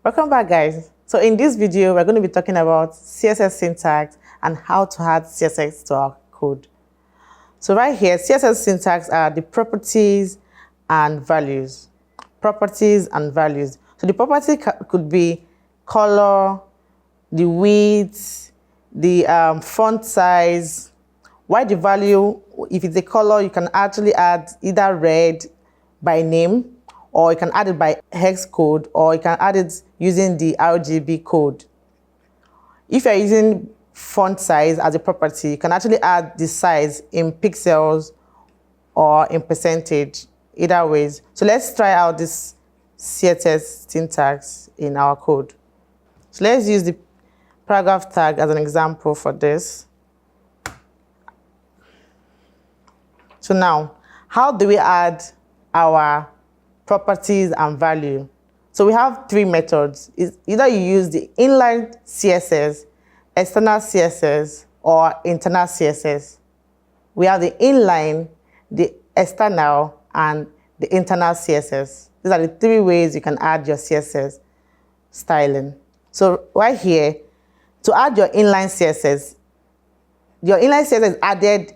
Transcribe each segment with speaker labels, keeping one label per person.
Speaker 1: Welcome back, guys. So in this video, we're going to be talking about CSS syntax and how to add CSS to our code. So right here, CSS syntax are the properties and values. Properties and values. So the property could be color, the width, the font size. While the value, if it's a color, you can actually add either red by name, or you can add it by hex code, or you can add it using the RGB code. If you're using font size as a property, you can actually add the size in pixels or in percentage, either ways. So let's try out this CSS syntax in our code. So let's use the paragraph tag as an example for this. So now, how do we add our properties and value? So we have three methods. It's either you use the inline CSS, external CSS, or internal CSS. We have the inline, the external, and the internal CSS. These are the three ways you can add your CSS styling. So right here, to add your inline CSS is added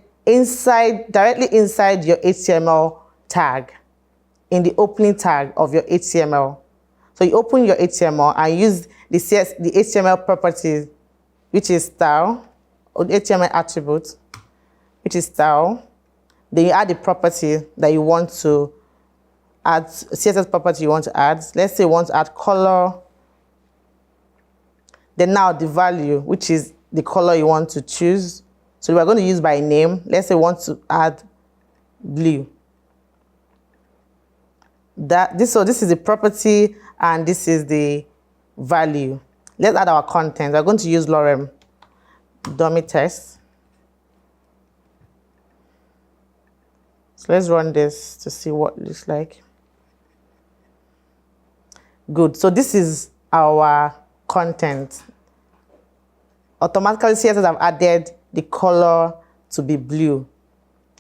Speaker 1: directly inside your HTML tag, in the opening tag of your HTML. So you open your HTML and use the HTML properties, which is style, or the HTML attribute, which is style. Then you add the property that you want to add, CSS property you want to add. Let's say you want to add color. Then now the value, which is the color you want to choose. So we're going to use by name. Let's say we want to add blue. So this is the property and this is the value. Let's add our content. We're going to use lorem dummy text. So let's run this to see what it looks like. Good. So this is our content. Automatically, CSS have added the color to be blue.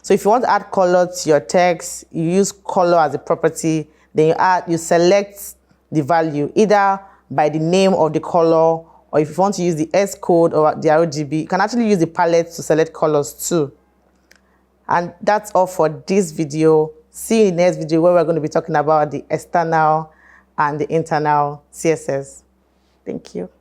Speaker 1: So if you want to add color to your text, you use color as a property, then you select the value either by the name of the color, or if you want to use the S code or the RGB, you can actually use the palette to select colors too. And that's all for this video. See you in the next video where we're going to be talking about the external and the internal CSS. Thank you.